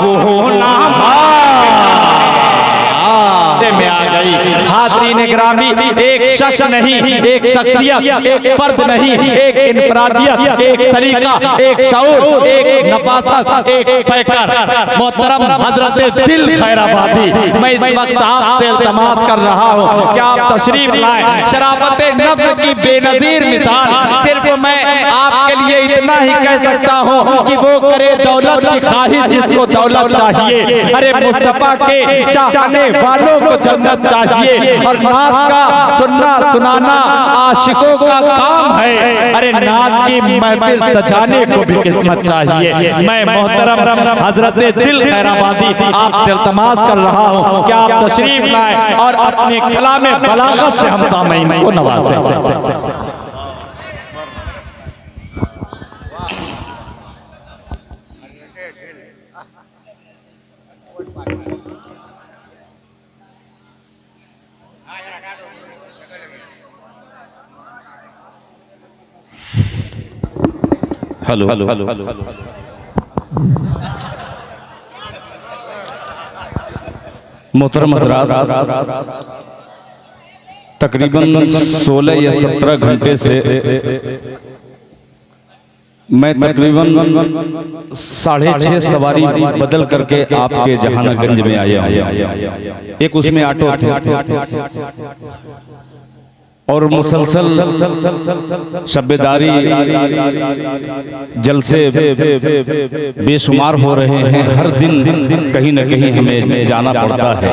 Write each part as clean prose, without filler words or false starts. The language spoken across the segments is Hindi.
वो होना में आ गई। हाज़रीन ग्रामी, एक शख्स नहीं, एक शख्सियत, एक फर्द नहीं, एक इनफरादियत, एक सलीका, एक शऊर, एक नफासत, एक पैकर, मोहतरम हजरत दिल खैराबादी, मैं इस वक्त आपसे इल्तमास कर रहा हूँ कि आप तशरीफ लाएं। शराफत नफ्स की बेनजीर मिसाल, सिर्फ मैं आपके लिए इतना ही कह सकता हूँ कि वो करे दौलत की ख्वाहिश जिसको दौलत चाहिए। अरे मुस्तफा के चाहने वालों को जन्नत चाहिए, और नात का सुनना सुनाना आशिकों का काम है। अरे नात की महफिल सजाने को भी किस्मत चाहिए। मैं मोहतरम हजरत दिल खैराबादी आपसे इल्तमास कर रहा हूँ कि आप तशरीफ लाएं और अपने कलाम बलागत से हम सामईन को नवाजें। हेलो हेलो हेलो मोहतरम हज़रात, तकरीबन 16 या 17 घंटे से मैं तकरीबन 6:30 सवारी बदल करके आपके जहानागंज में आया हूँ। एक उसमें ऑटो थे और मुसलसल शब्बेदारी जलसे बेशुमार हो रहे हैं। हर दिन कहीं न कहीं हमें जाना पड़ता है।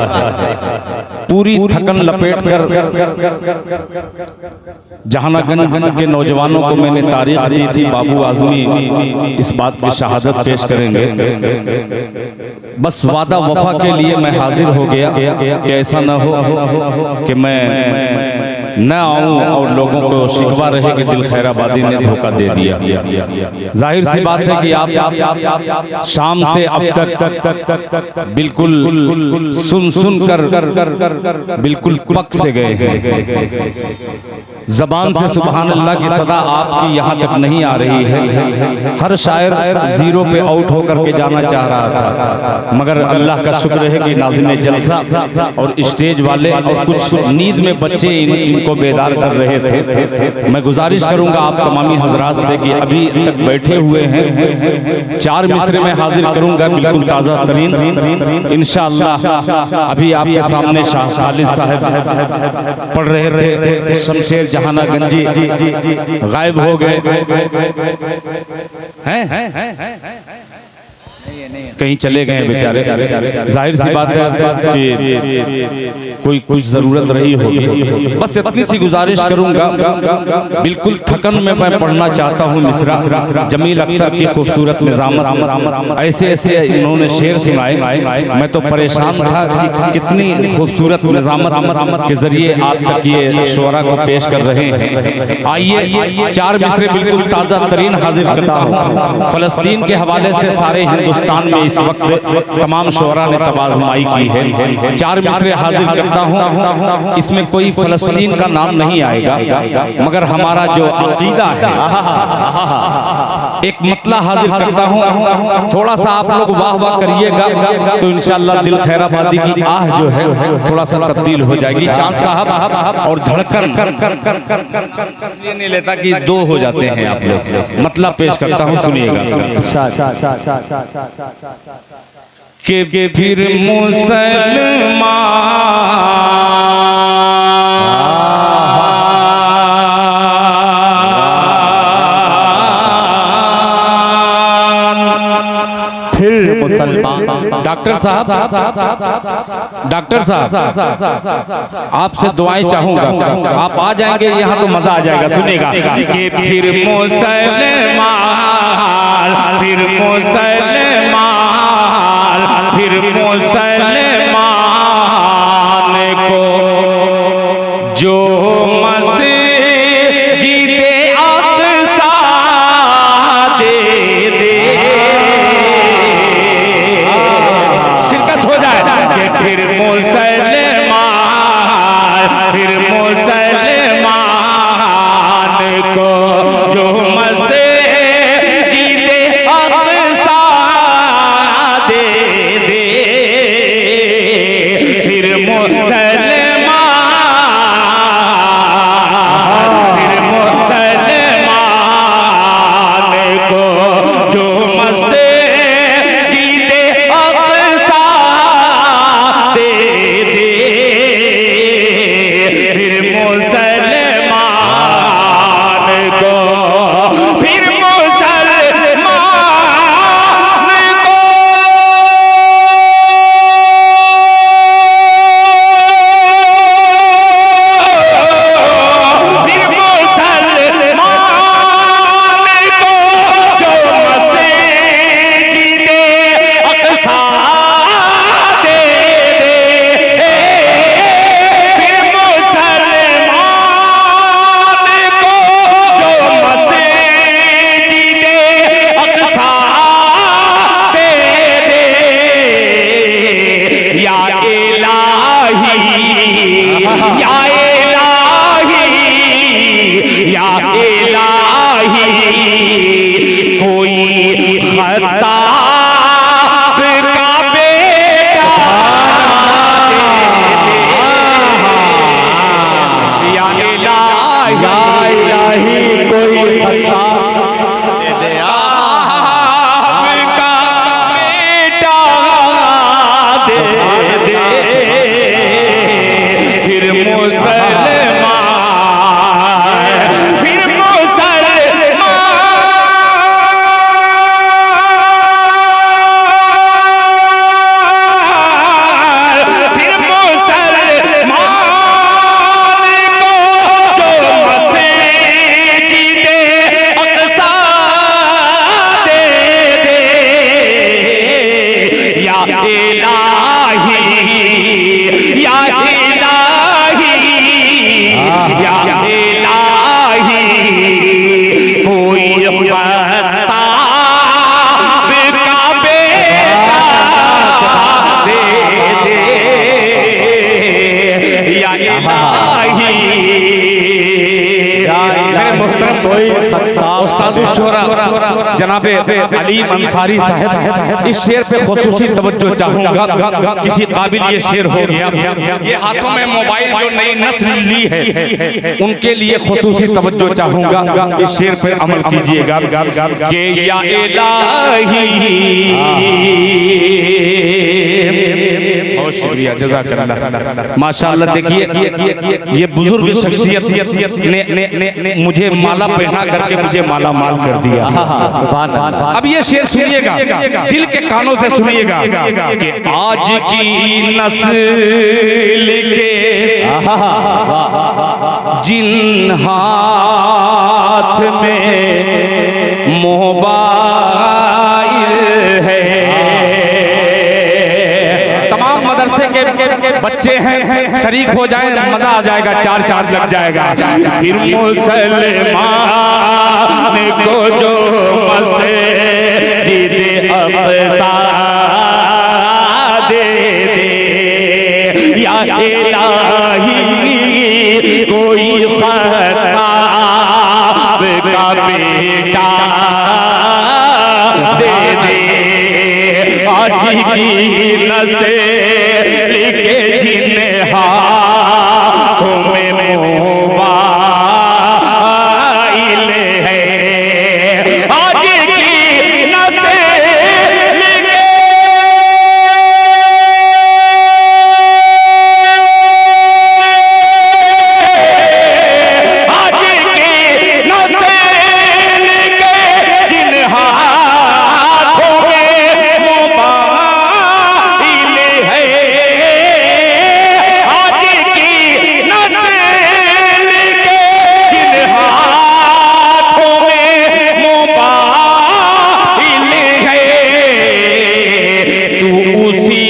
पूरी थकन लपेट कर जहानागंज के नौजवानों को मैंने तारीख दी थी, बाबू आज़मी इस बात की शहादत पेश करेंगे। बस वादा वफा के लिए मैं हाजिर हो गया कि ऐसा न हो कि मैं न आऊं और लोगों को शिकवा रहे कि दिल खैराबादी ने धोखा दे दिया। जाहिर सी बात है कि आप शाम से अब तक बिल्कुल सुन कर बिल्कुल पक से गए हैं। जबान से सुबहान अल्लाह की सदा आपकी यहाँ तक नहीं आ रही है। हर शायर जीरो पे आउट होकर के जाना चाह रहा था, मगर अल्लाह का शुक्र है कि नाज़िम जलसा और स्टेज वाले और कुछ नींद में बच्चे इनको बेदार कर रहे थे। मैं गुजारिश करूंगा आप तमामी हजरात से कि अभी तक बैठे हुए हैं, 4 मिसरे में हाजिर करूंगा बिल्कुल ताज़ा तरीन इंशाअल्लाह। अभी आपके सामने शाह खालिद साहब पढ़ रहे थे, शमशेर जहानागंजी गायब हो गए हैं, कहीं चले गए बेचारे। जाहिर सी बात है कि कोई कुछ जरूरत रही होगी। बस इतनी सी गुजारिश करूंगा, बिल्कुल थकन में मैं पढ़ना चाहता हूँ मिसरा। जमील अख्तर की खूबसूरत निजामत, ऐसे ऐसे इन्होंने शेर सुनाए। मैं तो परेशान था कि कितनी खूबसूरत निजामत के जरिए आप तक ये शोरा को पेश कर रहे हैं। आइए 4 मिसरे बिल्कुल ताज़ा तरीन हाजिर करता हूँ। फलस्तीन के हवाले से सारे हिंदुस्तान में इस वक्त तमाम शोरा ने तबाज़माई की है। 4 मिसरे हाजिर करता हूँ, इसमें कोई फलस्तीन का नाम नहीं आएगा, मगर हमारा जो अकीदा है एक मतला हाजिर करता हूँ। थोड़ा सा आप लोग वाह वाह करिएगा तो इंशाअल्लाह दिल खैराबादी की आह जो है थोड़ा सा तब्दील हो जाएगी। चांद साहब और धड़कन ये नहीं लेता कि 2 हो जाते हैं आप लोग। मतलब पेश करता हूँ, सुनिएगा कि फिर मुसलमान डॉक्टर साहब आपसे दुआएं चाहूंगा, आप आ जाएंगे यहाँ तो मजा आ जाएगा। सुनेगा कि फिर मुसलमान, फिर मुसलमान, फिर मुसलमान को जो मस्जिदे अक़सा दे दे शिरकत हो जाए कि फिर मुसलमान, फिर मुसलमान को जो मस्जिदे अक़सा दे इलाही या इलाही या इलाही कोई खताब का बेटा दे दे या इलाही। मेरे मोहतरम उस्ताद शुरा जनाबे अली अंसारी साहब, इस शेर पे खुसूसी तवज्जो चाहूंगा। किसी काबिल ये शेर हो गया, ये हाथों में मोबाइल जो नई नस्ल ली है उनके लिए खुसूसी तवज्जो चाहूंगा। इस शेर पे अमल कीजिएगा कि या इलाही। बहुत शुक्रिया, जज़ाकल्लाह, माशाअल्लाह। देखिए ये बुजुर्ग शख्सियत ने मुझे माला पहना करके मुझे माला माल कर दिया। अब ये शेर सुनिएगा, दिल के कानों से सुनिएगा कि आज की नस्ल के जिन हाथ में मोबाइल है, तमाम मदरसे के बच्चे हैं, शरीक हो जाएं, मजा आ जाएगा, चार चांद लग जाएगा। फिर मुसलमान को जो मस्जिद अक़सा दे दे या इलाही कोई खताब का बेटा दे दे। आज की नस्ल के जिन हाथों में मोबाइल है, आज की नस्ल के आज की नस्ल के जिन हाथों में मोबाइल है, आज की नस्ल के जिन हाथों में मोबाइल है, तू उसी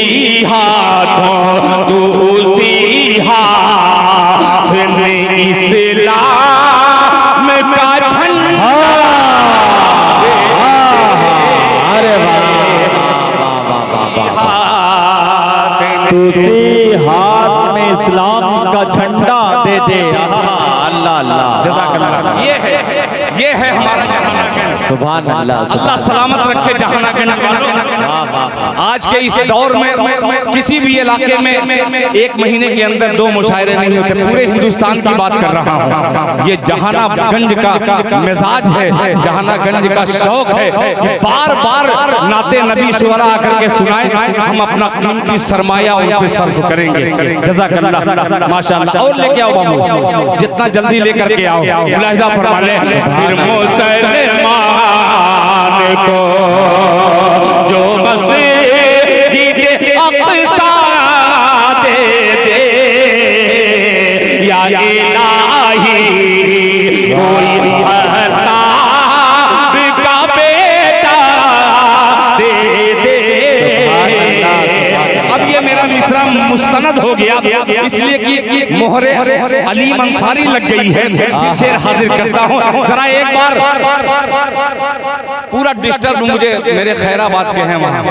हाथ में इस्लाम का झंडा। अरे तुसी हाथ में इस्लाम का झंडा दे दे। अल्लाह अल्लाह, जज़ाकल्लाह। ये है हमारा जहानागंज। सुभान अल्लाह, अल्लाह सलामत रखे जहानागंज वालों। आज के इस दौर में किसी भी इलाके में एक महीने के अंदर 2 मुशायरे नहीं होते। पूरे हिंदुस्तान की बात कर रहा हूँ। ये जहानागंज का मिजाज है, जहानागंज का शौक है कि बार बार नाते नबी शुरा आकर के सुनाए, हम अपना कीमती सरमाया उन पे सर्फ करेंगे। जज़ाकल्लाह, माशाअल्लाह। और लेके आओ बाबू, जितना जल्दी लेकर के आओ। मुलाहिजा फरमा ले, फिर मुसलमान को जो मस्जिद अक़सा दे दे या इलाही कोई खताब का बेटा दे दे। अब ये मेरा मिसरा मुस्तनद हो गया, इसलिए कि मोहरे अली अंसारी लग गई है। शेर हाजिर करता हूँ, जरा एक बार। पूरा डिस्टर्ब मुझे मेरे खैराबाद के हैं वहाँ,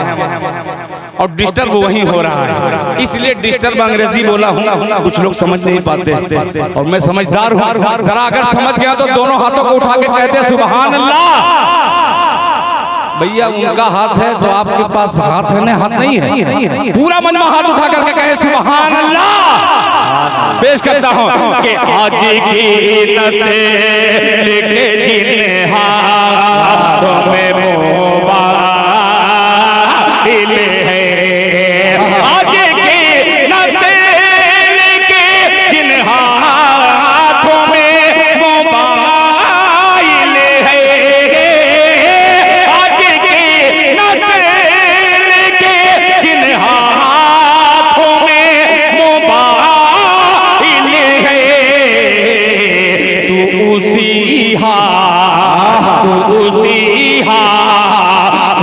और डिस्टर्ब वहीं हो रहा है, इसलिए डिस्टर्ब अंग्रेजी बोला हूँ। कुछ लोग समझ नहीं पाते और मैं समझदार हूँ। जरा अगर समझ गया तो दोनों हाथों को उठा के कहते सुभान अल्लाह। भैया उनका हाथ है तो आपके पास हाथ है ना? हाथ नहीं है। पूरा मजमा हाथ उठा करके कहे सुभान अल्लाह। पेश करता हूँ कि आज की नस्ल के जिन हाथों में मोबाइल है, आज की नस्ल के जिन हाथों में मोबाइल है, आज की नस्ल के जिन हाथों में मोबाइल है, तू उसी हाथ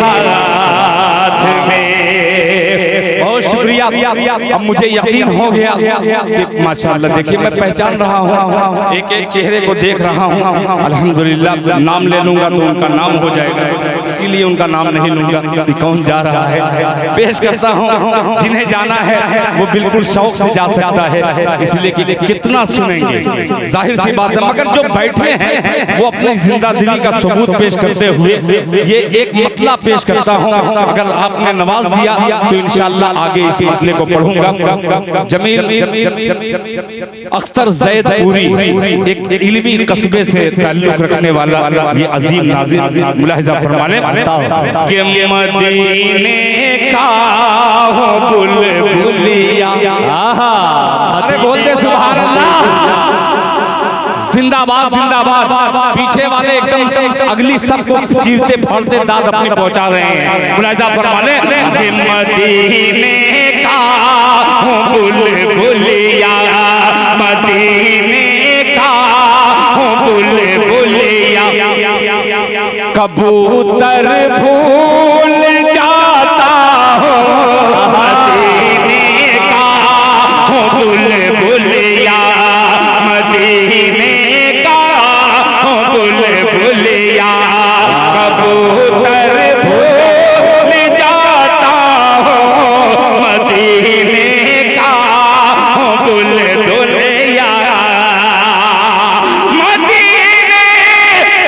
हाथ में। बहुत शुक्रिया। अब मुझे यकीन हो गया कि माशाअल्लाह, देखिए मैं पहचान रहा हूँ, एक एक चेहरे को देख रहा हूँ। अल्हम्दुलिल्लाह, नाम ले लूंगा तो उनका नाम हो जाएगा, इसीलिए उनका नाम नहीं लूंगा कि कौन जा रहा है। पेश करता हूँ, जिन्हें जाना है वो बिल्कुल शौक से जा सकता है, इसलिए कि कितना सुनेंगे, जाहिर सी बात है। मगर जो बैठे हैं वो अपनी जिंदा दिली का सबूत पेश करते हुए ये एक मतला पेश करता हूँ। अगर आपने नवाज दिया तो इंशाअल्लाह आगे इस मतले को पढ़ूंगा। जमील अख्तर जैद पूरी एक इल्मी कस्बे से ताल्लुक रखने वाला ये अजीम नाज़िर मुलाहिजा फरमाने कि मदीने का हो बुलबुलिया। अरे बोलते सुभान अल्लाह, जिंदाबाद जिंदाबाद। पीछे वाले एकदम अगली सबको चीरते फाड़ते दाद अपनी पहुंचा रहे हैं। मुलाहिजा फरमाने कि मदीने का हो बुलबुलिया, मदीने का हो बुलबुलिया। कबूतर भूल जाता हो मदीने का हो बुलबुलिया, मदीने का हो बुलबुलिया। कबूतर भूल जाता हो मदीने का हो बुलबुलिया, मदीने का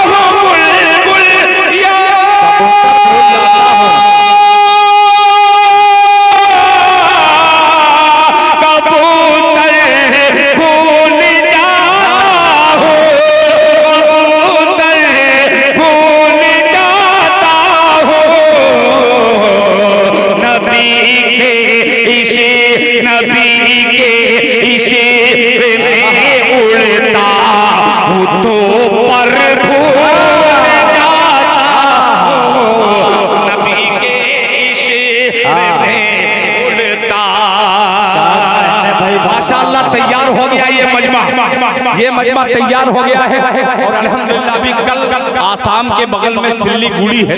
हो बुलबुलिया। तैयार हो गया ये मजमा तैयार हो गया है। और अल्हम्दुलिल्लाह अभी कल आसाम के बगल में सिल्लीगुड़ी है,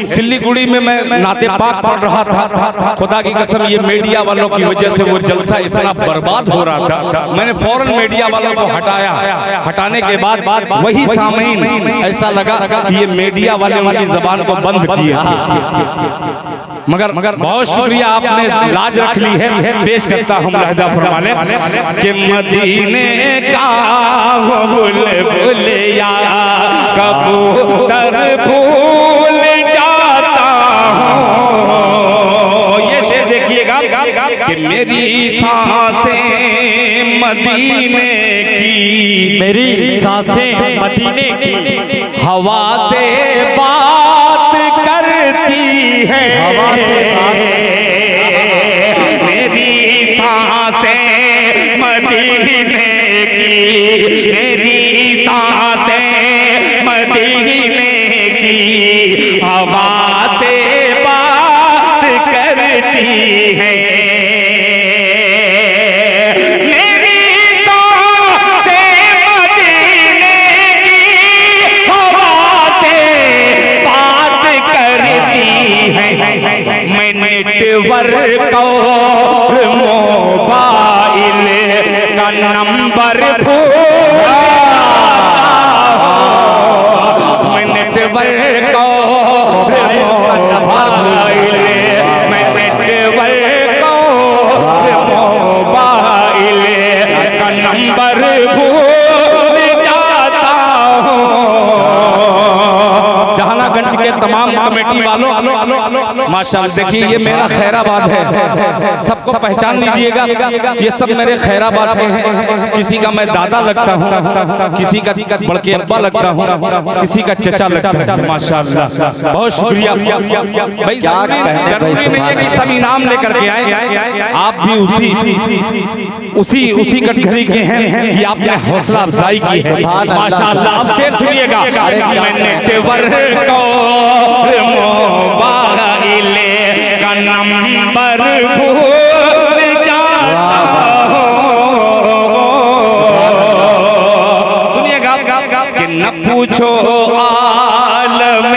सिल्लीगुड़ी में मैं नाते पाक पढ़ रहा था। खुदा की कसम ये मीडिया वालों की वजह से वो जलसा इतना बर्बाद हो रहा था, मैंने फौरन मीडिया वालों को हटाया। हटाने के बाद वही सामीन ऐसा लगा कि ये मीडिया वाले उनकी जबान को बंद किए थे। मगर बहुत शुक्रिया, आपने लाज रख ली है। पेश करता हूँ मुलाहिजा फरमाने कि मदीने का हो बुलबुलिया, कबूतर भूल जाता हूँ। ये शेर देखिएगा कि मेरी सांसें मदीने की, मेरी सांसें मदीने की, हवा से बात करती है, हवा से मेरी सांसें मदीने की, मेरी सांसें मदीने की, हवा से बात करती है। नेटवर्क और मोबाइल का नंबर भूल मैं, नेटवर्क और मोबाइल, मैं नेटवर्क और मोबाइल का नंबर भूल जाता हूँ। जहानागंज के तमाम कमेटी वालों माशाअल्लाह, देखिए ये मेरा खैराबाद है, सबको पहचान लीजिएगा, ये सब मेरे खैराबाद के हैं। किसी का मैं दादा लगता हूँ, किसी का बड़के अब्बा लगता हूँ, किसी का चचा लगता है। माशाअल्लाह बहुत शुक्रिया भाई। जरूरी नहीं है कि सब इनाम लेकर के आए, आप भी उसी कटघरी के हैं कि आपने हौसला अफजाई की है। माशाअल्लाह आप शेर सुनिएगा, मैंने नेटवर्क और मोबाइल का नंबर भूल जाता हूँ। सुनिएगा कि न पूछो आलम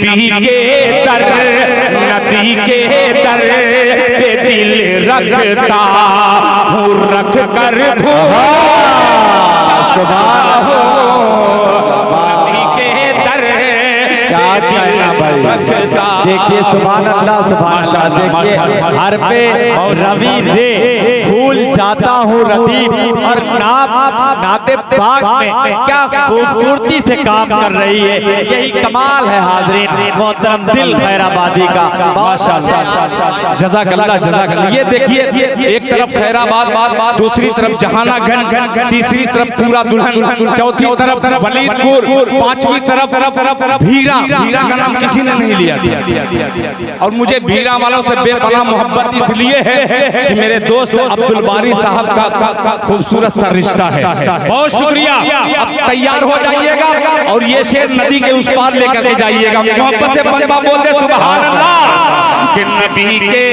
नबी के दर, नबी के दर पे दिल रखता हूँ, रख कर नबी के दर क्या कहना भाई। देखिए सुभान अल्लाह सुभान अल्लाह। देखिए हर पे रवि रे फूल जाता हूँ रदीप, और नाते बाग में क्या खूबसूरती से काम कर रही है। यही कमाल है हाजरीन मोहतरम दिल खैराबादी का। माशाअल्लाह, जज़ाकल्लाह जज़ाकल्लाह। ये देखिए एक तरफ खैराबाद, दूसरी तरफ जहानागंज, तीसरी तरफ पूरा दुल्हन, चौथी तरफ वलीदपुर, पांचवी तरफ भीरा। भीरा का नाम किसी ने नहीं लिया था, और मुझे भीरा वालों से बेपनाह मोहब्बत इसलिए है कि मेरे दोस्त अब्दुल बारी साहब का खूबसूरत सा रिश्ता है। बहुत शुक्रिया। अब तैयार हो जाइएगा और ये शेर नदी के उस पार लेकर के जाइएगा। मोहब्बत से बंदा बोल दे सुभान अल्लाह। कि नबी के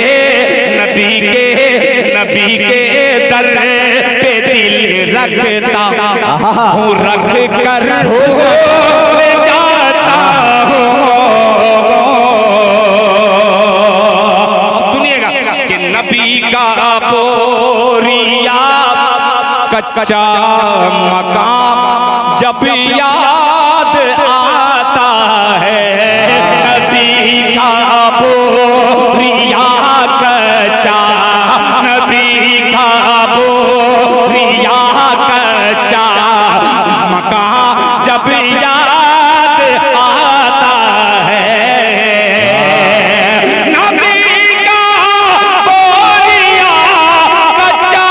दर पे दिल रखता हूँ, रख कर जाता हूँ। अब सुनिएगा कि नबी का बोरिया कच्चा मकाम जब याद आता है, नबी का बोरिया कच्चा, नबी का बोरिया कच्चा मकान जब याद आता है, नबी का बोरिया कच्चा,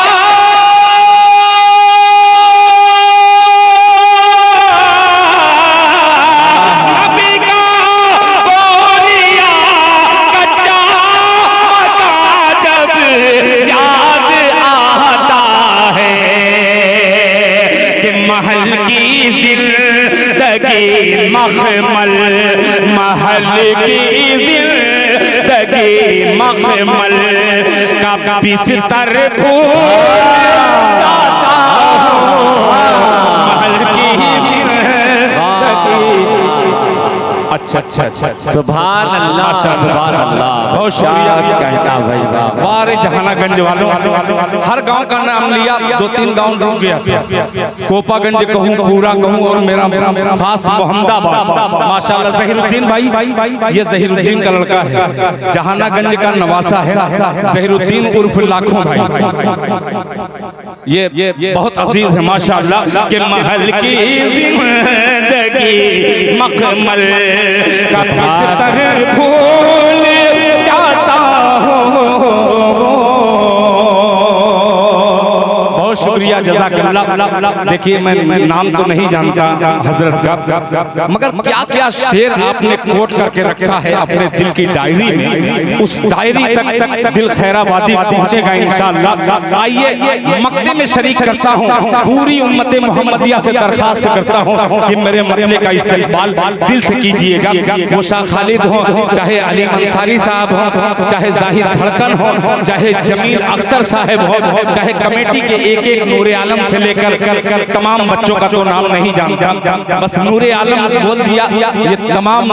नबी का बोरिया कच्चा मकान जब याद आता है, कि महल की जिंदगी मखमल, महल की जिंदगी मखमल का बिस्तर भूल जाता हूँ, महल की जिंदगी। अच्छा सुभान अल्लाह सुभान अल्लाह। बहुत शुक्रिया। कहना भाई वारे जहानागंज वालों, हर गांव का नाम लिया, 2-3 गांव रुक गया था। कोपागंज कहूँ, पूरा कहूँ, और मेरा खास मोहम्मदाबाद। माशाल्लाह ज़हीरुद्दीन भाई, ये ज़हीरुद्दीन का लड़का है, जहानागंज का नवासा है, ज़हीरुद्दीन उर्फ लाखों भाई। ये बहुत अजीज है माशाल्लाह। कि महल की जिंदगी मखमल का बिस्तर भूल जाता हूँ। बहुत शुक्रिया जज़ाकल्लाह। देखिए मैं नाम तो नहीं जानता हजरत का, मगर क्या क्या शेर आपने कोट करके रखा है अपने दिल की डायरी में, उस डायरी तक दिल खैराबादी पहुंचेगा इंशाअल्लाह। आइए मक्ते में शरीक करता हूं, पूरी उम्मत मोहम्मदिया से दरखास्त करता हूं कि मेरे मतले का इस्तेमाल दिल से कीजिएगा। वो शाह खालिद हो, चाहे अली अंसारी साहब हो, चाहे जाहिद धड़कन हो, चाहे जमील अख्तर साहब हो, चाहे कमेटी के एक नूरे आलम से लेकर तमाम बच्चों का तो नाम नहीं जानता, बस नूरे आलम बोल दिया। ये तमाम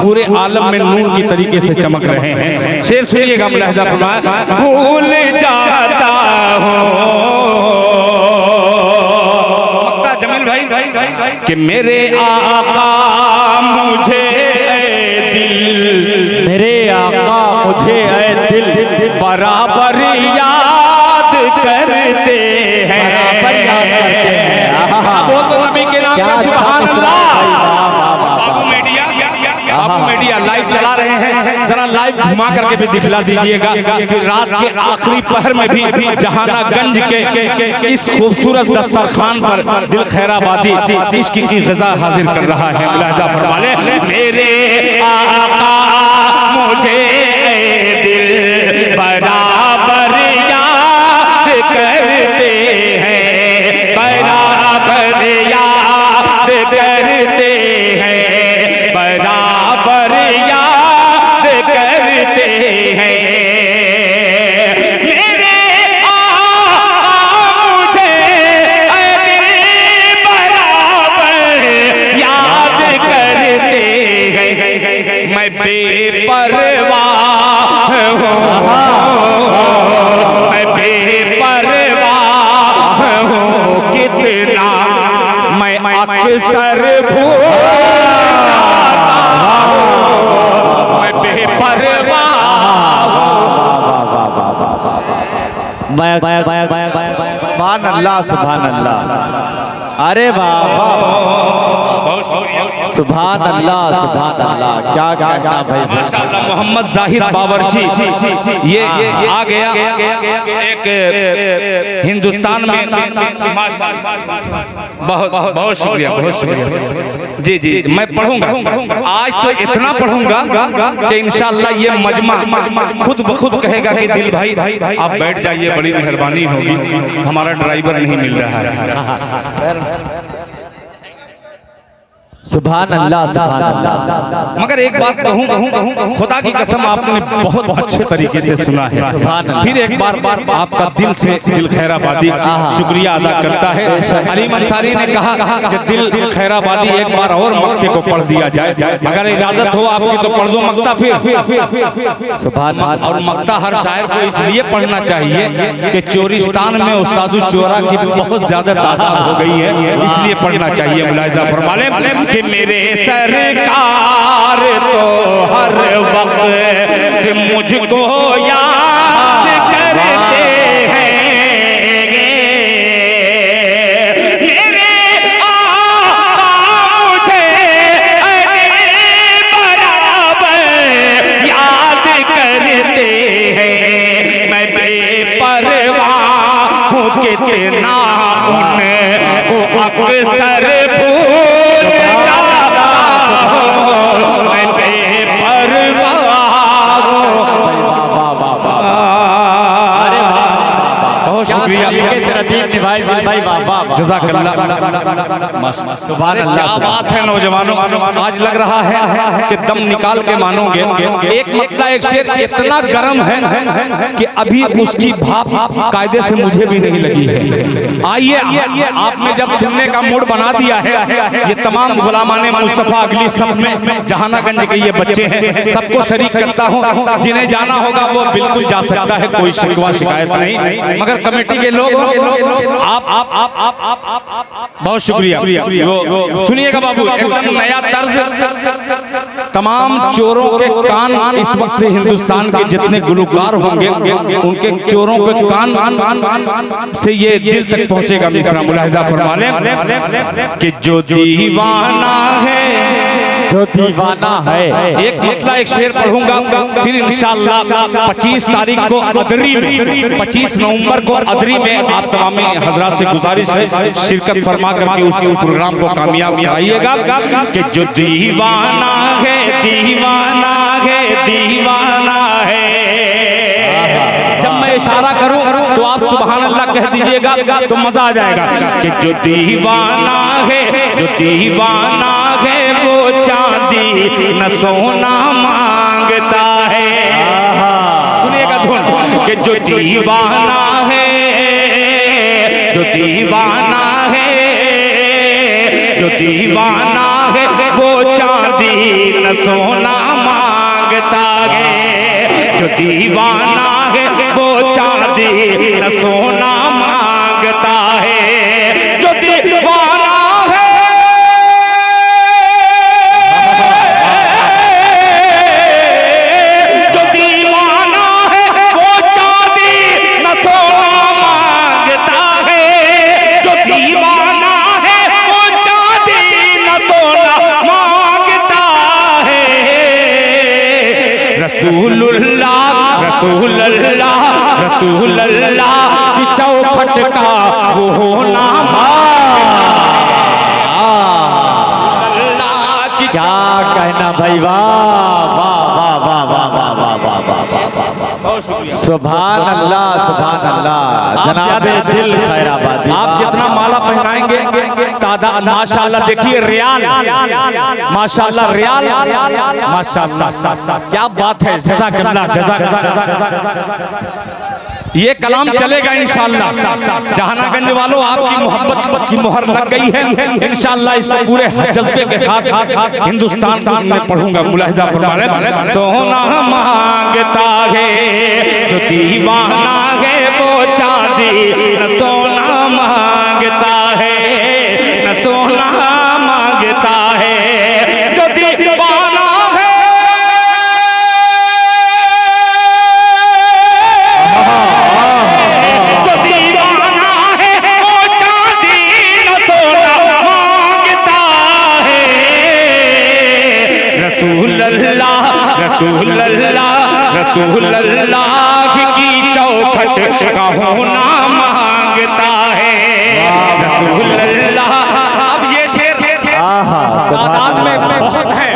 पूरे आलम में नूर की तरीके से चमक रहे हैं। शेर सुनिएगा मुलाहिजा फरमाए। भूल जाता हूँ मक्का जमील भाई कि मेरे आका मुझे दिल, मेरे आका मुझे दिल बराबर याद करते हैं। बोल दो नबी के नाम पे सुभान अल्लाह। बाबू मीडिया लाइव चला रहे हैं, जरा लाइव घुमा करके भी दिखला दीजिएगा कि रात के आखिरी पहर में भी जहानागंज के इस खूबसूरत दस्तरखान पर दिल खैराबादी इसकी ग़िज़ा हाजिर कर रहा है। मुलाहिजा फरमा ले। मेरे आका मुझे दिल बराबर याद करते हैं, बराबर याद करते हैं, बराबर याद करते हैं। मेरे आका मुझे दिल बराबर याद करते हैं। अक्सर भूल मैं बेपरवाह सुभान अल्लाह सुभान अल्लाह। अरे बाबा सुभान अल्लाह क्या कहना भाई। माशाअल्लाह मोहम्मद जाहिद बावर्ची ये आ गया एक हिंदुस्तान में। बहुत बहुत शुक्रिया बहुत शुक्रिया। जी जी मैं पढ़ूंगा आज तो इतना पढ़ूंगा कि इंशाअल्लाह ये मजमा खुद ब खुद कहेगा कि दिल भाई आप बैठ जाइए, बड़ी मेहरबानी होगी, हमारा ड्राइवर नहीं मिल रहा है। सुभान अल्लाह। मगर एक बात कहूँ, खुदा की कसम आपने बहुत अच्छे तरीके से सुना है। फिर एक बार आपका दिल से दिल खैराबादी शुक्रिया अदा करता है। अलीम अंसारी ने कहा कि दिल खैराबादी एक बार और मक्के को पढ़ दिया जाए। अगर इजाजत हो आपकी तो पढ़ दो मक्ता फिर। सुभान। और मक्ता हर शायर को इसलिए पढ़ना चाहिए कि चोरिस्तान में उस्तादु चोरा की बहुत ज्यादा तादाद हो गई है, इसलिए पढ़ना चाहिए। मुलाहिजा फरमा लें कि मेरे सरकार तो हर वक्त मुझको याद करते हैं, मेरे आका मुझे बराबर याद करते हैं। मैं बेपरवाह हूँ कितना उनको अक्सर भूल जाता हूँ, मैं बेपरवाह हूँ। बहुत शुक्रिया सुभान अल्लाह। क्या बात है नौजवानों, आज लग रहा है कि दम निकाल के मानोगे। एक मतला एक शेर इतना गर्म है कि अभी उसकी भाप कायदे से मुझे भी नहीं लगी है। आइए आपने जब सुनने का मूड बना दिया है, ये तमाम गुलामाने मुस्तफा अगली सब में जहानागंज के ये बच्चे हैं, सबको शरीक करता हूँ। जिन्हें जाना होगा वो बिल्कुल जा सकता है, कोई शिकवा शिकायत नहीं। मगर कमेटी के लोग आप बहुत शुक्रिया। वो सुनिएगा बाबू, एकदम नया तर्ज। तमाम चोरों के कान इस वक्त हिंदुस्तान के जितने गुलकार होंगे उनके चोरों के कान से ये दिल तक पहुंचेगा। मिसरा मुलाहिजा फरमा लें कि जो दीवाना है, जो दीवाना है। एक मतला एक शेर पढ़ूंगा, फिर इंशाअल्लाह 25 तारीख को अदरी में, 25 नवंबर को अदरी में आप तमामी हजरात से गुजारिश है शिरकत फरमा करके उस प्रोग्राम को कामयाब कराइएगा। कि जो दीवाना है दीवाना है दीवाना है, जब मैं इशारा करूं तो आप सुभान अल्लाह कह दीजिएगा तो मजा आ जाएगा। कि जो दीवाना है, जो दीवाना है वो चांदी न सोना मांगता है। सुनिएगा धुन कि जो दीवाना है, जो दीवाना है, जो दीवाना है वो चांदी न सोना मांगता है। जो दीवाना है वो चांदी न सोना मांगता है। जो दीवाना है, जो दीवाना है वो चांदी न सोना मांगता है। जो दीवाना है वो चांदी न सोना मांगता है। रसूलुल्लाह रसूलुल्लाह रसूलुल्लाह की चौखट का वो होना क्या कहना भाई। वाह वाह वाह वाह वाह वाह वाह वाह वाह। सुभान अल्लाह सुभान अल्लाह। जनाबे दिल खैराबादी, आप जितना माला पहनाएंगे तादाद माशाअल्लाह। देखिए रियाल माशाअल्लाह, रियाल माशाअल्लाह, क्या बात है। जज़ाकल्लाह जज़ाकल्लाह। ये कलाम चलेगा इंशाअल्लाह। जहानागंज वालों आपकी मोहब्बत की मोहर लग गई है इंशाअल्लाह। इसको पूरे जज्बे के साथ हिंदुस्तान में पढ़ूंगा। मुलाहिजा फरमा लें। सोना मांगता है जो दीवाना है वो चांदी न सोना मांगता है, न सोना रसूल अल्लाह की चौखट का होना मांगता है रसूल अल्लाह। अब ये शेर तादाद में बहुत है,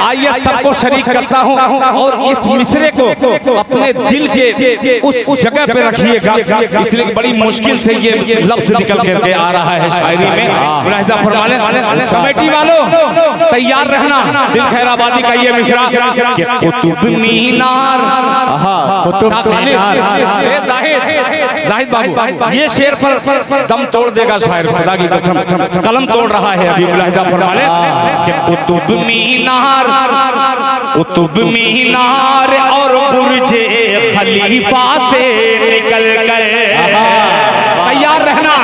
आइए सबको शरीक करता हूँ और इस मिसरे को अपने दिल के उस जगह पे रखिएगा, इसलिए बड़ी मुश्किल से ये लफ्ज निकल करके आ रहा है शायरी में। मुलाहिजा फरमा लें कमेटी वालों, तैयार रहना। दिल खैराबादी का ये मिसरा कि कुतुब मीनार, जाहिद बाबू ये शेर पर दम तोड़ देगा शायर, खुदा की कसम कलम तोड़ रहा है अभी। मुलाहिजा फरमा लें कि कुतुब मीनार, कुतुब मीनार और बुर्जे खलीफा से निकल कर, तैयार रहना।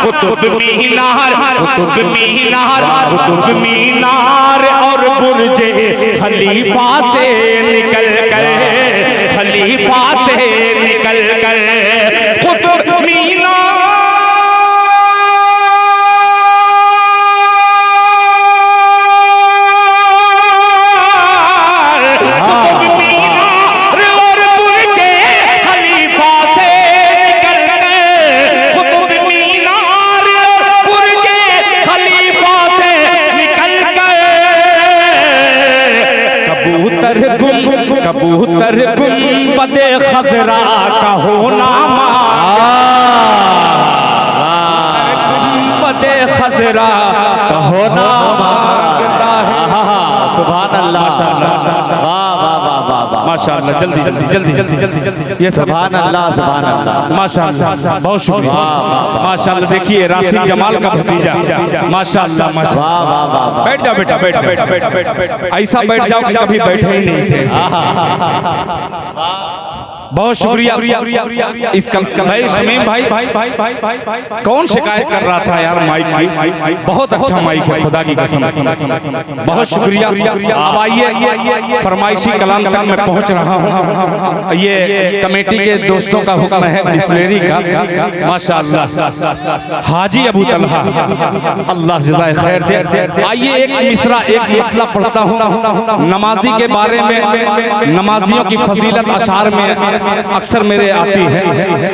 कुतुब मीनार, कुतुब मीनार, कुतुब मीनार और बुर्जे खलीफा से निकल कर, खलीफा से निकल कर कुतुब मीनार कबूतर गुंबदे खजरा का होना गुंबदे खजरा का होना मांगता है। सुभान अल्लाह, वाह वाह वाह वाह वाह, माशाअल्लाह। जल्दी जल्दी जल्दी जल्दी ये सुभान अल्लाह, सुभान अल्लाह, माशाअल्लाह, बहुत शुक्रिया माशाअल्लाह। देखिए राशिद जमाल का भतीजा, माशाअल्लाह माशाअल्लाह। वाह वाह वाह वाह। बैठ जाओ बेटा, बैठ जाओ, ऐसा बैठ जाओ कि कभी बैठे ही नहीं थे। बहुत शुक्रिया। इस भाई शमीम भाई कौन शिकायत कर रहा था यार माइक की? बहुत अच्छा माइक है, खुदा की कसम, बहुत शुक्रिया। अब आइए फरमाइशी कलाम तक मैं पहुंच रहा हूं। ये कमेटी के दोस्तों का हुक्म है बिस्लेरी का, माशाअल्लाह। हाजी अबू तलहा, अल्लाह जज़ाए खैर दे। आइए एक मिसरा, एक मतलब पढ़ता हूं नमाजी के बारे में। नमाजियों की फजीलत अशार में अक्सर मेरे आती है,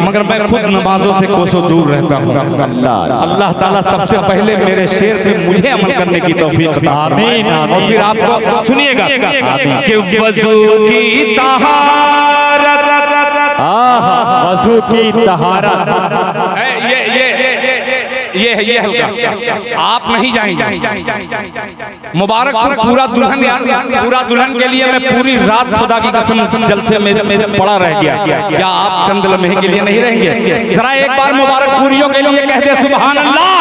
मगर मैं खुद नमाजों से कोसों दूर रहता हूँ। अल्लाह ताला सबसे पहले मेरे शेर पे मुझे अमल करने की तौफीक अता फरमाए। और फिर आपको सुनिएगा कि वज़ू की तहारत, वज़ू की तहारत, ये हल्का आप नहीं जाएंगे। मुबारकपुर पूरा दुल्हन यार, पूरा दुल्हन के लिए मैं पूरी रात खुदा की कसम जलसे में पड़ा रह गया। क्या आप चंद लम्हे के लिए नहीं रहेंगे? जरा एक बार मुबारकपुरियों के लिए कह दे सुभान अल्लाह।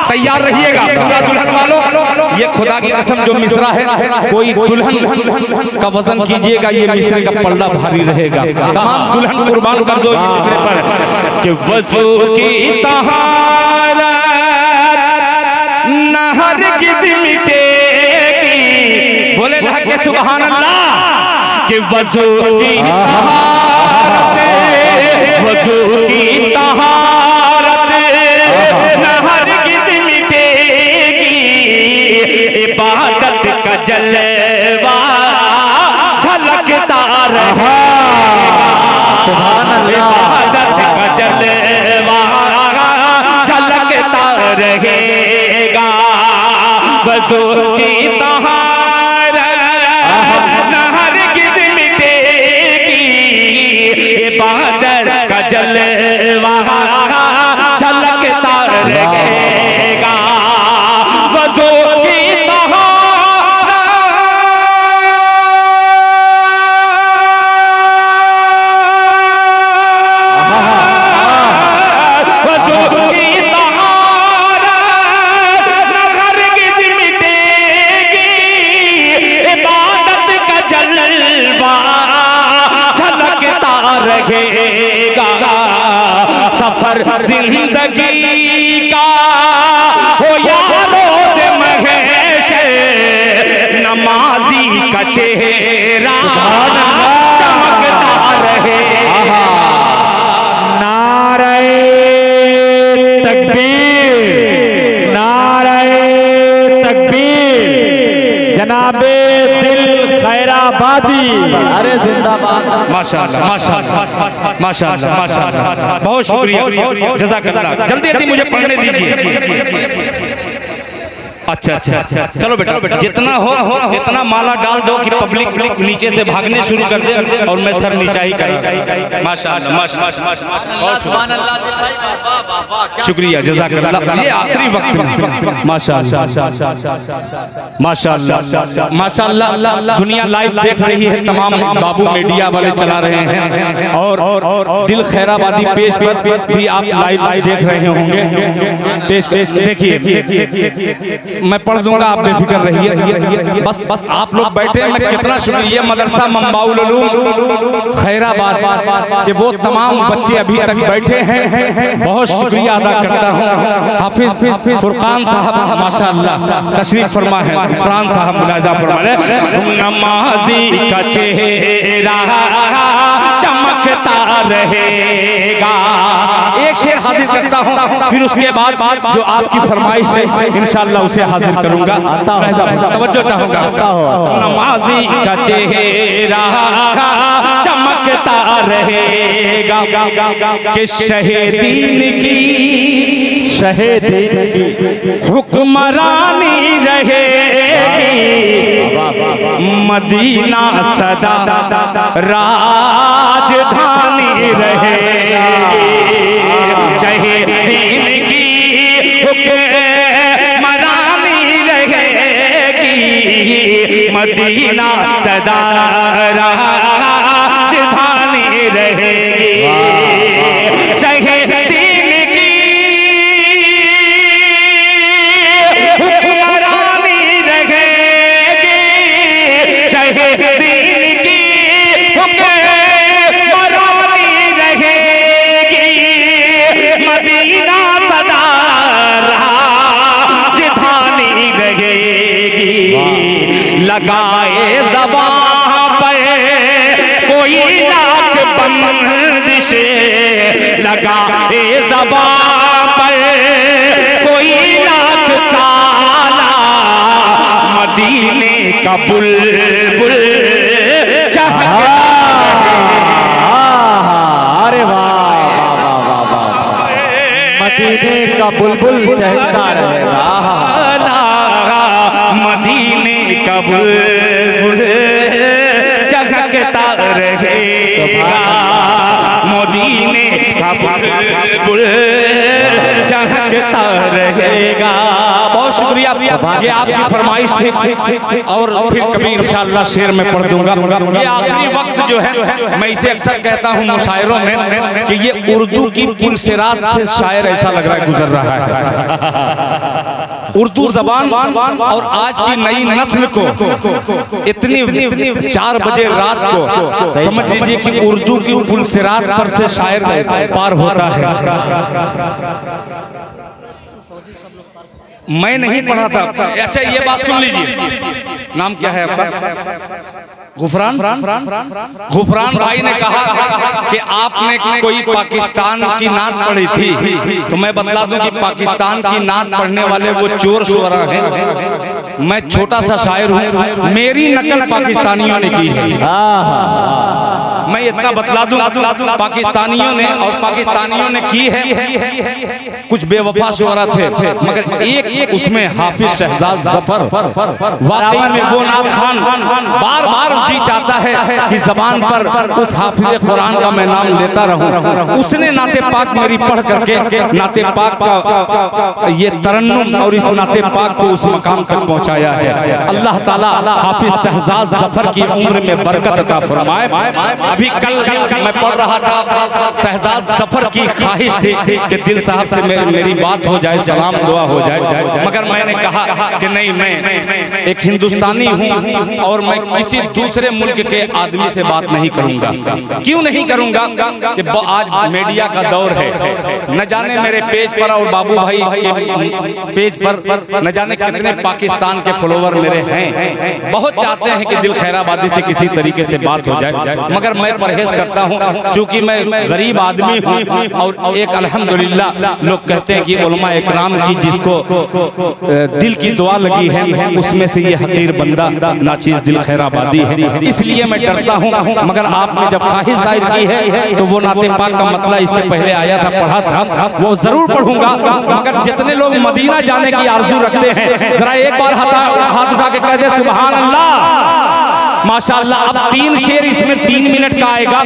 तैयार रहिएगा पूरा दुल्हन वालों। ये खुदा की कसम जो मिसरा है, कोई दुल्हन का वजन कीजिएगा, ये मिसरे का पल्ला भारी रहेगा। तमाम दुल्हन कुर्बान कर दो इस मिसरे पर कि वज़ू की तहारत न हरगिज़ मिटेगी। बोले ना कि सुभान अल्लाह। कि वज़ू की तहारत, वज़ू की तहारत न हरगिज़ मिटेगी। इबादत का जलवा झलकता रहेगा, इबादत का जलवा झलकता रहेगा। वज़ू की तहारत न हरगिज़ मिटेगी। इबादत का जलवा झलकता रहेगा। वज़ू की तहारत, वज़ू की तहारत न हरगिज़ मिटेगी। इबादत का जलवा झलकता रहेगा। सफर जिंदगी का हो या रोज़ महशर, नमाजी का चेहरा चमकता रहेगा। नारे तकबीर, नारे तकबीर। जनाबे दिल खैरा खैराबादी, अरे जिंदाबाद। माशाअल्लाह माशाअल्लाह माशाअल्लाह माशाअल्लाह, बहुत शुक्रिया, जज़ाकल्लाह। जल्दी जल्दी मुझे पढ़ने दीजिए। अच्छा अच्छा, चलो बेटा जितना हो इतना माला डाल दो कि पब्लिक नीचे से भागने शुरू कर दे और मैं सर नीचा ही करूं। माशाअल्लाह माशाअल्लाह, शुक्रिया, जज़ाकल्लाह। ये आखिरी वक्त में माशाअल्लाह माशाअल्लाह माशाअल्लाह, दुनिया लाइव देख रही है, तमाम बाबू मीडिया वाले चला रहे हैं और दिल खैराबादी पेज पर भी आप लाइव देख रहे होंगे। पेज देखिए, मैं पढ़ दूंगा, आप बेफिक्र रहिए। बस आप लोग बैठे, मैं कितना शुक्रिया मदरसा मंबाउल उलूम खैराबाद के वो तमाम बच्चे अभी तक बैठे हैं, बहुत शुक्रिया अदा करता हूँ। हाफिज फुरकान साहब माशाअल्लाह तशरीफ फरमा है, फुरकान साहब मुलाजा फरमा रहे। नमाजी का चेहरा चमकता रहेगा। एक शेर हाजिर करता हूँ, फिर उसके बाद जो आपकी फरमाइश है इंशाअल्लाह उसे हाजिर करूंगा। तवज्जो चाहूंगा। नमाजी का चेहरा चमकता रहेगा कि शहीदीन की हुक्मरानी रहेगी, मदीना सदा राजधानी रहेगी। शहीदीन की मदीना सदा राजधानी रहेगी। शहीदीन की हुक्मरानी रहेगी, शहीदीन की हुक्मरानी रहेगी, मदीना सदा राजधानी रहेगी। लगाए ज़बान पे कोई नाक बंदिश, लगाए ज़बान पे कोई नाक ताला, मदीने का बुलबुल चहकता। अरे वाह, मदीने का बुलबुल चहकता रहेगा। मदीने का बुलबुल चहकता रहेगा, मदीने का बुलबुल चहकता रहेगा। बहुत शुक्रिया, ये आपकी फरमाइश थी और फिर कभी इंशाअल्लाह शेर में पढ़ दूंगा। ये आखिरी वक्त जो है, मैं इसे अक्सर कहता हूँ मुशायरों में कि ये उर्दू की पुलसिरात से शायर ऐसा लग रहा है गुजर रहा है। उर्दू जबान और आज की नई नस्ल को इतनी 4 बजे रात को समझ लीजिए कि उर्दू की पुलसिरात पर से शायर पार होता है। मैं नहीं पढ़ा था। अच्छा ये बात सुन लीजिए, नाम क्या है आपका? गुफरान भाई ने कहा कि आपने कोई पाकिस्तान की नात पढ़ी थी, तो मैं बतला दूं कि पाकिस्तान की नात पढ़ने वाले वो चोर शुअरा हैं। मैं छोटा सा शायर हूँ, मेरी नकल पाकिस्तानियों ने की है। मैं इतना बतला दूं, पाकिस्तानियों ने ने की है। कुछ बेवफा शुअरा थे, मगर एक उसमें हाफिज शहजाद जफर, वाकई में वो नात खान बार बार जी चाहता है कि जबान पर उस हाफिज कुरान का मैं नाम लेता रहूं। उसने नाते पाक मेरी पढ़ करके नाते पाक का ये तरन्नुम और इस नाते पाक को उस मकाम तक पहुंचाया है। अल्लाह ताला हाफिज शहजाद जफर की उम्र में बरकत अता फरमाए। अभी कल मैं पढ़ रहा था, शहजाद जफर की ख्वाहिश थी कि दिल साहब से मेरी बात हो जाए, सलाम दुआ हो जाए, मगर मैंने कहा कि नहीं, मैं एक हिंदुस्तानी हूँ और मैं किसी दूसरे मुल्क के आदमी से बात नहीं करूंगा। क्यों नहीं करूंगा कि आज मीडिया का दौर है। न जाने मेरे पेज पर और बाबू भाई के पेज पर न जाने कितने पाकिस्तान के फॉलोवर मेरे हैं। बहुत चाहते हैं कि दिल खैराबादी से किसी तरीके से बात हो जाए, मगर मैं परहेज करता हूँ, चूंकि मैं गरीब आदमी हूँ। और एक अल्हम्दुलिल्लाह लोग कहते हैं कि उलमा इकराम की जिसको दिल की दुआ लगी है, उसमें से ये हकीर बंदा नाचीज दिल खैराबादी है, इसलिए मैं डरता हूँ। मगर आपने जब ख्वाहिश जाहिर की है तो वो नाते पाक का मतला इससे पहले आया था, पढ़ा था, वो जरूर पढ़ूंगा। मगर जितने लोग मदीना जाने की आरजू रखते हैं जरा एक बार हाथ उठा के कह दे सुभान अल्लाह। माशाअल्लाह अब 3 शेर इसमें 3 मिनट का आएगा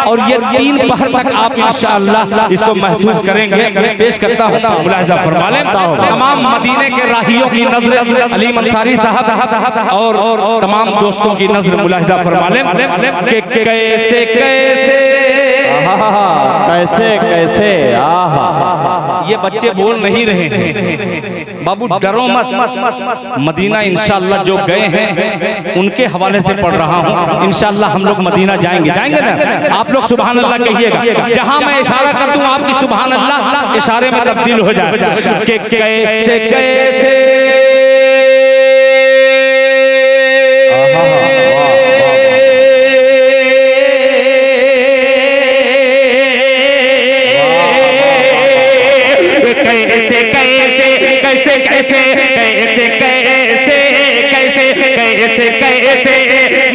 और ये 3 पहर तक आप इंशाअल्लाह इसको महसूस करेंगे। पेश करता हूँ, मुलाहिजा फरमा लें तमाम मदीने के राहियों की नजर, अलीम अंसारी साहब और तमाम दोस्तों की नजर मुलाहिजा फरमा लें कि कैसे कैसे कैसे कैसे ये बच्चे बोल नहीं रहे हैं। बाबू डरो मत, मदीना इंशाअल्लाह जो गए हैं उनके हवाले से पढ़ रहा हूँ। इंशाअल्लाह हम लोग मदीना जाएंगे ना। आप लोग सुभान अल्लाह कहिएगा, जहां मैं इशारा कर दूं आपकी सुभान अल्लाह इशारे में तब्दील हो जाए कि कैसे कैसे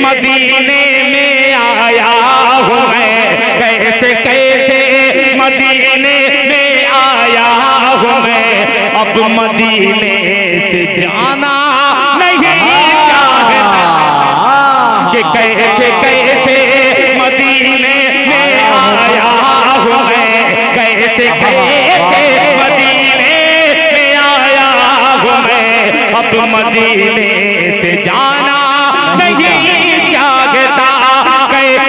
मदीने में आया हूँ मैं, कैसे कैसे मदीने में आया हूँ मैं। अब मदीने से जाना नहीं चाहता कि कैसे कैसे मदीने में आया हूँ मैं, कैसे कैसे मदीने में आया हूँ मैं। अब मदीने से जाना नहीं चाहता कैसे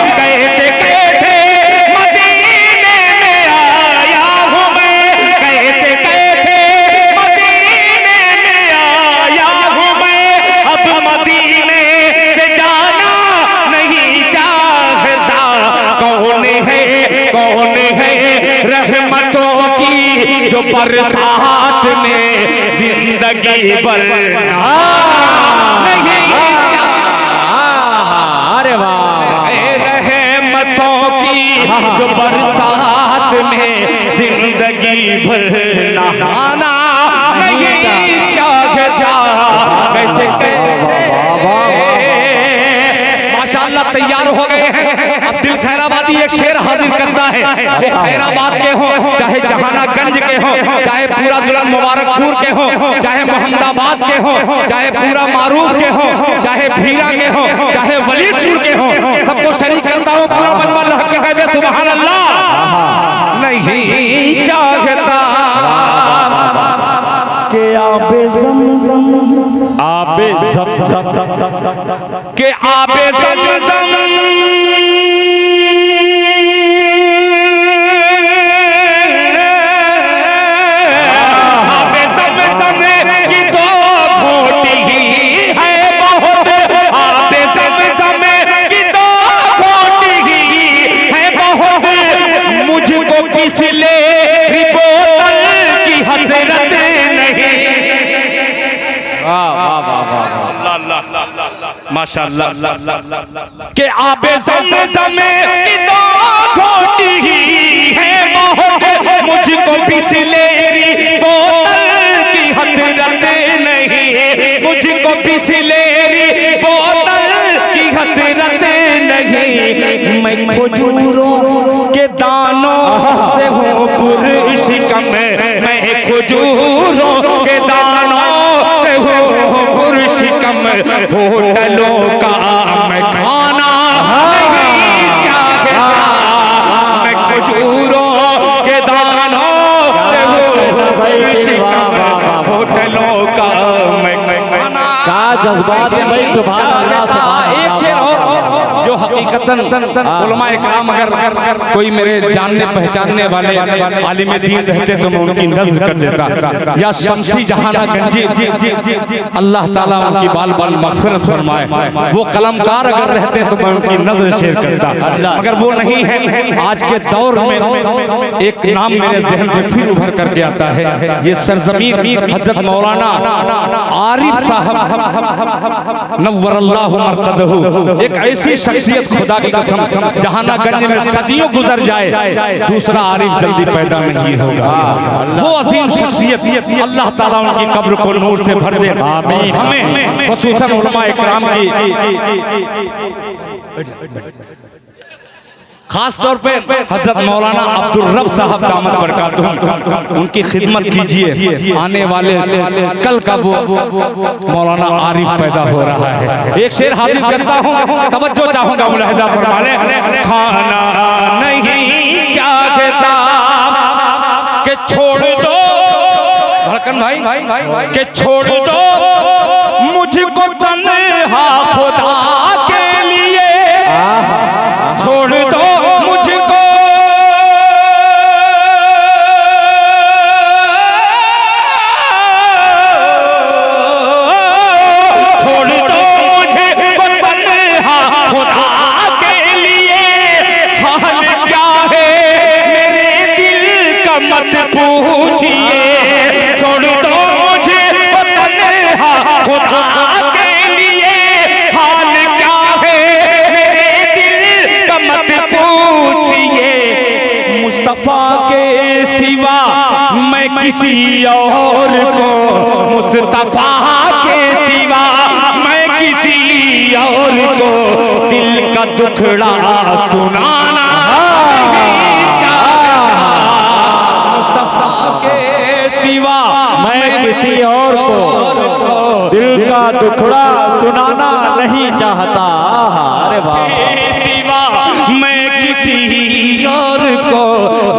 कैसे कैसे कैसे मदीने में आया हूँ मैं, कैसे कैसे मदीने में आया हूँ मैं। अब मदीने से जाना नहीं चाहता। कौन है रहमतों की जो बरसात में जिंदगी भर अरे वाह, रहमतों की जो बरसात में जिंदगी भर नहाना नहीं चाहता। कैसे कैसे माशाअल्लाह तैयार हो गए हैं। अब दिल खैराबादी एक शेर हाजिर करता है। वो खैराबाद के हो, चाहे जहानागंज के हो, चाहे पूरा दुल्हन मुबारकपुर के हो, चाहे मोहम्मदाबाद के हो, चाहे पूरा मारूफ के हो, चाहे भीरा के हो, चाहे वलीदपुर के हो, सबको शरीक करता हूँ। पूरा मन मन लग के कहते सुभान अल्लाह। नहीं चाहता के आबे ज़मज़म, आबे ज़मज़म, के आबे ज़मज़म आबे ज़मज़म की तो घोटी ही है बहुत, आबे ज़मज़म की तो घोटी ही है बहुत। मुझको किस ले बोतल की हसरत नहीं। माशाअल्लाह के आबे ज़मज़म की दो घोटी ही है बहुत। मुझको बिसलेरी बोतल की हसरत नहीं, मुझको बिसलेरी बोतल की हसरत नहीं। मैं खजूरों के दानों से हूँ पुरशिकम, मैं खजूरों के दानों से हूँ पुरशिकम। होटलों का मैं खाना नहीं चाहता, मैं खजूरों के दानों से हूँ पुरशिकम। होटलों का मैं खाना क्या जज्बात है भाई, सुभान अल्लाह। एक शेर और जो हकीकतन उलमा इकराम अगर कोई मेरे जानने पहचानने वाले आलिम दीन रहते तो मैं उनकी नज़्र कर देता। या शमसी जहानागंजी, अल्लाह ताला उनकी बाल बाल मग़फ़िरत फरमाए, वो कलमकार अगर रहते तो मैं उनकी नज़्र शेयर करता, मगर वो नहीं है। आज के दौर में एक नाम मेरे ज़हन में फिर उभर करके आता है, ये सरज़मीन हज़रत मौलाना आरिफ साहब नव्वरल्लाहु मरकदहु, एक ऐसी शख्सियत खुदा की कसम जहानागंज में सदियों गुजर जाए दूसरा आरिफ जल्दी पैदा नहीं होगा। वो अजीम शख्सियत अल्लाह ताला उनकी कब्र को नूर से भर दे। हमें खुसूसन उलमा इकराम की खास तौर पे हजरत मौलाना अब्दुल रब साहब दामद बरकातुहू उनकी खिदमत कीजिए। आने वाले कल का वो मौलाना आरिफ पैदा हो रहा है। एक शेर हाजिर करता हूँ, तवज्जो चाहूंगा मुलाहिजा फरमाने। खाना नहीं चाहता कि छोड़ दो धड़कन भाई के छोड़ दो मुझको तन्हा खुदा के लिए, छोड़ दो मुझको छोड़ दो मुझको तन्हा खुदा के लिए, हाल क्या है मेरे दिल का मत पूछिए, छोड़ दो मुझे तन्हा खुदा के लिए, हाल क्या है मेरे दिल का मत पूछिए। मुस्तफा के सिवा मैं किसी और को, मुस्तफा के सिवा मैं किसी और को दिल का दुखड़ा सुनाना नहीं चाहता। मुस्तफा के सिवा मैं किसी और को दिल का दुखड़ा सुनाना नहीं चाहता। अरे वाह। सिवा मैं किसी और को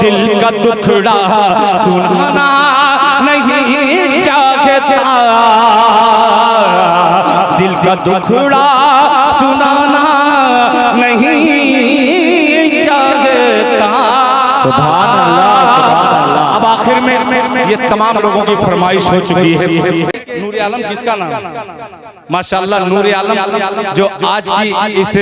दिल का दुखड़ा सुनाना नहीं चाहता, दिल का दुखड़ा सुनाना नहीं चाहता। सुभान अल्लाह, सुभान अल्लाह। अब आखिर में ये तमाम लोगों की फरमाइश हो चुकी है। नूर आलम किसका नाम? माशाअल्लाह नूर आलम जो आज की इस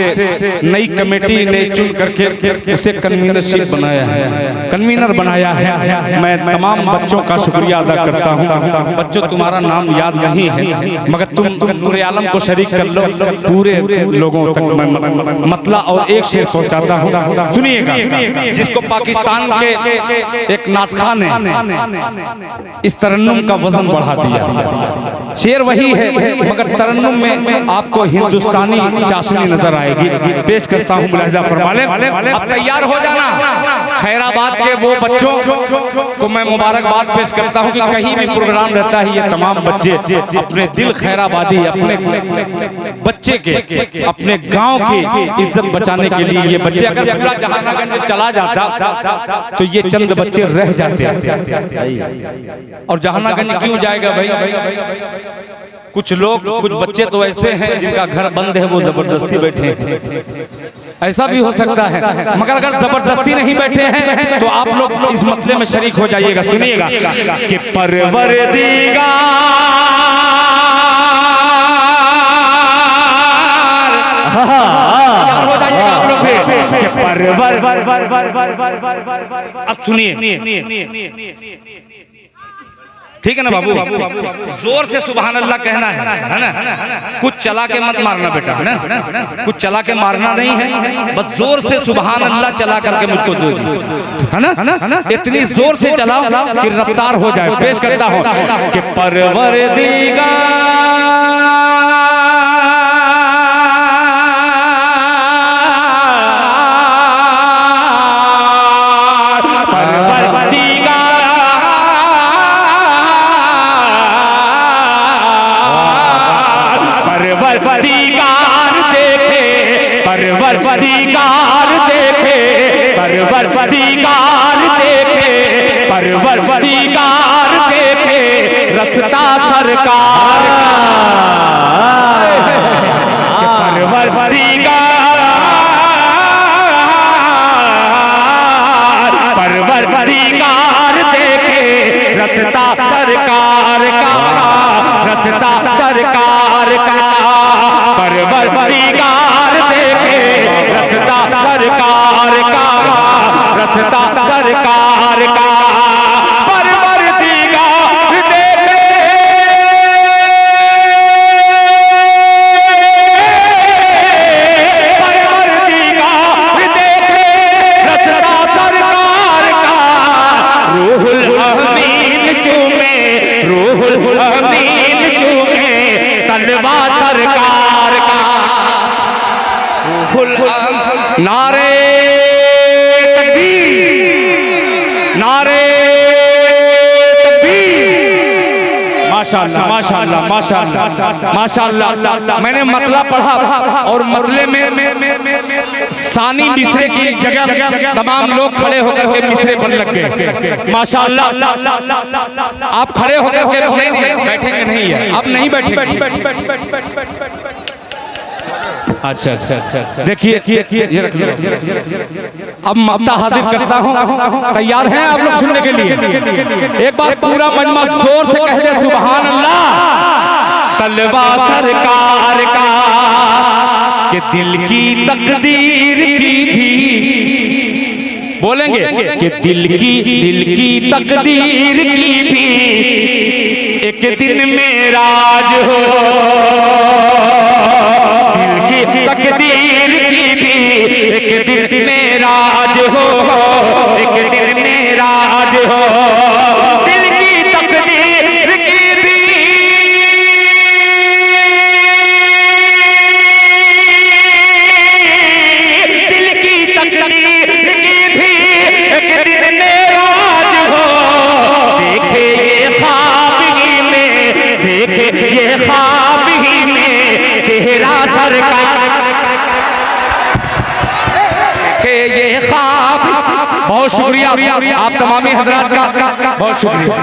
नई कमेटी ने चुन करके उसे कन्वीनरशिप बनाया है, कन्वीनर बनाया है। मैं तमाम बच्चों का शुक्रिया अदा करता हूँ। बच्चों तुम्हारा नाम याद नहीं है मगर तुम नूर आलम को शरीक कर लो, पूरे लोगों तक मैं मतला और एक शेर पहुँचाता हूँ, सुनिएगा। जिसको पाकिस्तान के एक नातखा ने इस तरन्नुम का वजन बढ़ा दिया। शेर वही है मगर तरन्नुम में आपको हिंदुस्तानी चाशनी नजर आएगी। पेश करता हूँ मुलाहिजा फरमाने। अब तैयार हो जाना। खैराबाद के वो बच्चों को मैं मुबारकबाद पेश करता हूँ कि कहीं भी प्रोग्राम रहता है ये तमाम बच्चे अपने दिल खैराबादी, अपने बच्चे के, अपने गांव की इज्जत बचाने के लिए ये बच्चे, अगर पूरा जहानागंज चला जाता तो ये चंद बच्चे रह जाते। और जहानागंज क्यों जाएगा भाई? कुछ लोग, कुछ बच्चे तो ऐसे हैं जिनका घर बंद है, वो जबरदस्ती बैठे हैं। ऐसा भी हो सकता है मगर अगर जबरदस्ती नहीं बैठे हैं तो आप लोग इस मसले में शरीक हो जाइएगा। सुनिएगा कि परवरदिगार हो जाइएगा आप लोग फिर कि अब सुनिए, ठीक है ना बाबू? जोर से सुभान अल्लाह कहना है ना? कुछ चला के मत मारना बेटा, है ना? कुछ चला के मारना नहीं है, बस जोर से सुभान अल्लाह चला करके मुझको दो, है ना? इतनी जोर से चलाओ कि रफ्तार हो जाए। पेश करता हूँ कि परवरदिगार परवरदिगार देखे, परवरदिगार देखे, परवरदिगार देखे, परवरदिगार देखे रस्ता सरकार का। परवरदिगार, परवरदिगार देखे रस्ता सरकार का, रस्ता सरकार का। परवरदिगार देखे रस्ता सरकार का, रस्ता सरकार का। परवरदिगार देखे माशाअल्लाह माशाअल्लाह माशाअल्लाह माशाअल्लाह। मैंने मतला पढ़ा और मतले में सानी मिसरे की जगह तमाम लोग खड़े होकर के मिसरे पर लग गए। माशाअल्लाह। आप खड़े होकर के नहीं बैठेंगे, नहीं है आप नहीं बैठेंगे। अच्छा अच्छा अच्छा, देखिए ये रख लो। अब मक्ता हाजिर करता हूँ, तैयार हैं आप लोग सुनने के लिए? एक बार पूरा मजमा जोर से कह दे सुभान अल्लाह। तलवा सरकार का कि दिल की तकदीर की भी बोलेंगे कि दिल की तकदीर की भी एक दिन मेराज हो, तकदीर की भी एक दिन मेराज हो, एक दिन मेराज हो। दिल की तकदीर की भी दिल की तकदीर की भी एक दिन मेराज हो। देखे ये ख्वाब ही में, देखे ये ख्वाब ही में चेहरा सरकार, ये ख्वाब। बहुत शुक्रिया आप तमामी हजरात का, बहुत शुक्रिया।